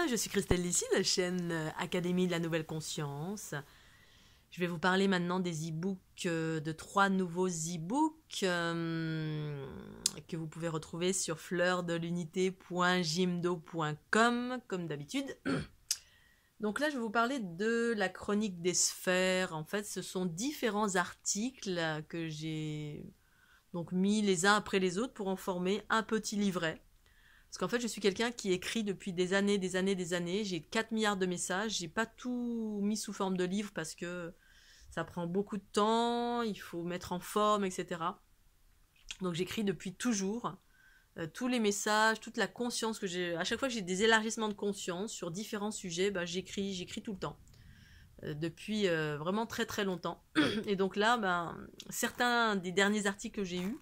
je suis Christelle Lissy de la chaîne Académie de la Nouvelle Conscience. Je vais vous parler maintenant des e-books, de 3 nouveaux e-books que vous pouvez retrouver sur fleurdelunité.jimdo.com comme d'habitude. Donc là, je vais vous parler de la chronique des sphères. En fait, ce sont différents articles que j'ai donc mis les uns après les autres pour en former un petit livret. Parce qu'en fait, je suis quelqu'un qui écrit depuis des années. J'ai 4 milliards de messages. J'ai pas tout mis sous forme de livre parce que ça prend beaucoup de temps, il faut mettre en forme, etc. Donc j'écris depuis toujours. Tous les messages, toute la conscience que j'ai. À chaque fois que j'ai des élargissements de conscience sur différents sujets, j'écris tout le temps. Depuis vraiment très très longtemps. Et donc là, certains des derniers articles que j'ai eus,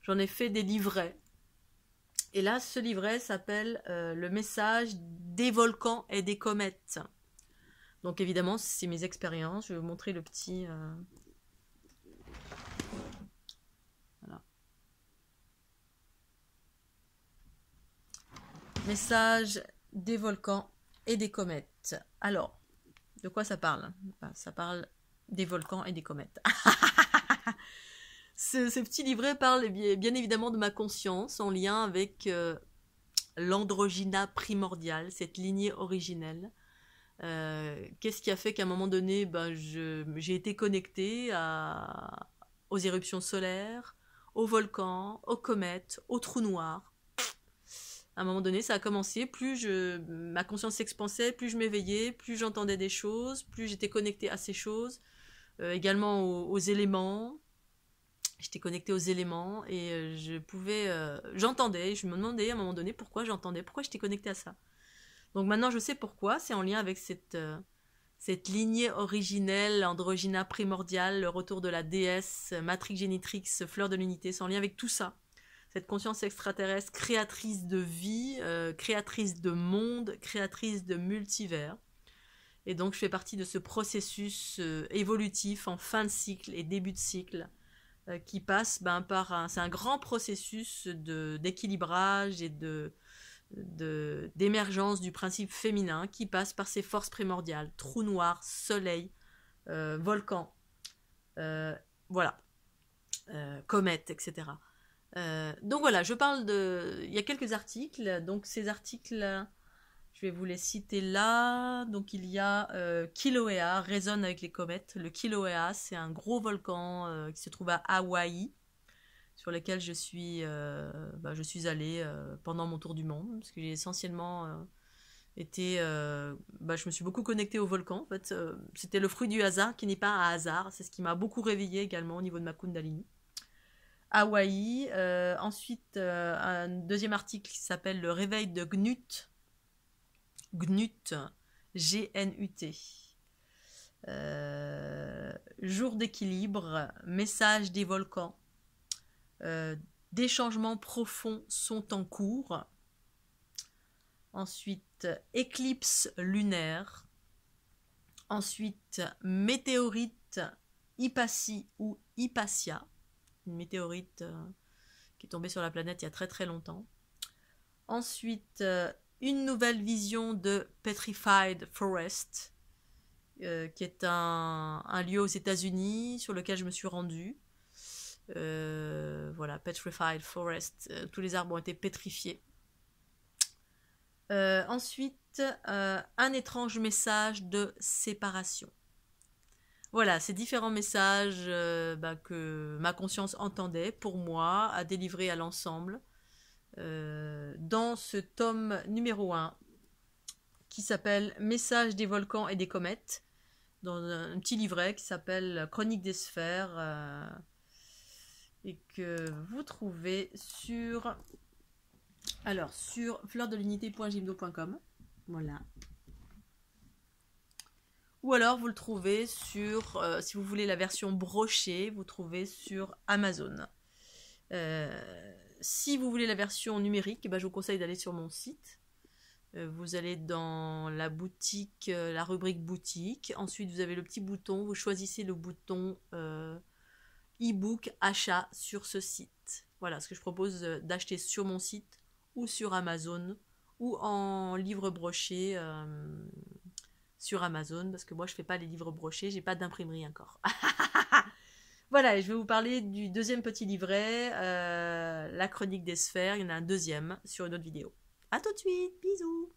j'en ai fait des livrets. Et là, ce livret s'appelle Le message des volcans et des comètes. Donc évidemment, c'est mes expériences. Je vais vous montrer le petit... Voilà. Message des volcans et des comètes. Alors, de quoi ça parle? Ça parle des volcans et des comètes. Ce petit livret parle bien évidemment de ma conscience en lien avec l'androgyna primordial, cette lignée originelle. Qu'est-ce qui a fait qu'à un moment donné, j'ai été connectée aux éruptions solaires, aux volcans, aux comètes, aux trous noirs. À un moment donné, ça a commencé, ma conscience s'expansait, plus je m'éveillais, plus j'entendais des choses, plus j'étais connectée à ces choses, également aux éléments. J'étais connectée aux éléments et j'entendais, je me demandais à un moment donné pourquoi j'étais connectée à ça. Donc maintenant je sais pourquoi, c'est en lien avec cette lignée originelle, androgyna primordiale, le retour de la déesse, matrix génitrix, fleur de l'unité, c'est en lien avec tout ça. Cette conscience extraterrestre, créatrice de vie, créatrice de monde, créatrice de multivers. Et donc je fais partie de ce processus évolutif en fin de cycle et début de cycle, qui passe c'est un grand processus d'équilibrage et d'émergence du principe féminin qui passe par ces forces primordiales, trou noir, soleil, volcan, voilà, comète, etc. Donc voilà, il y a quelques articles, donc ces articles, je vais vous les citer là. Donc il y a Kilauea, résonne avec les comètes. Le Kilauea, c'est un gros volcan qui se trouve à Hawaï, sur lequel je suis allée pendant mon tour du monde, parce que j'ai essentiellement je me suis beaucoup connectée au volcan. En fait, c'était le fruit du hasard qui n'est pas un hasard. C'est ce qui m'a beaucoup réveillée également au niveau de ma Kundalini. Hawaï. Ensuite, un deuxième article qui s'appelle Le réveil de Gnut. Gnut, G-N-U-T. Jour d'équilibre, message des volcans. Des changements profonds sont en cours. Ensuite, éclipse lunaire. Ensuite, météorite Hypatie ou Hypatia. Une météorite qui est tombée sur la planète il y a très très longtemps. Ensuite, une nouvelle vision de Petrified Forest, qui est un lieu aux États-Unis sur lequel je me suis rendue. Voilà, Petrified Forest, tous les arbres ont été pétrifiés. Ensuite, un étrange message de séparation. Voilà, ces différents messages que ma conscience entendait pour moi, à délivrer à l'ensemble, dans ce tome numéro 1, qui s'appelle Message des volcans et des comètes, dans un petit livret qui s'appelle Chronique des sphères, et que vous trouvez sur fleurdelunité.jimdo.com. Voilà. Ou alors vous le trouvez sur, si vous voulez la version brochée, vous trouvez sur Amazon. Si vous voulez la version numérique, je vous conseille d'aller sur mon site. Vous allez dans la boutique, la rubrique boutique. Ensuite, vous avez le petit bouton, vous choisissez le bouton e-book achat sur ce site. Voilà ce que je propose d'acheter sur mon site ou sur Amazon ou en livre broché sur Amazon, parce que moi je fais pas les livres brochés, j'ai pas d'imprimerie encore. Voilà, je vais vous parler du deuxième petit livret, La Chronique des Sphères. Il y en a un deuxième sur une autre vidéo. À tout de suite, bisous.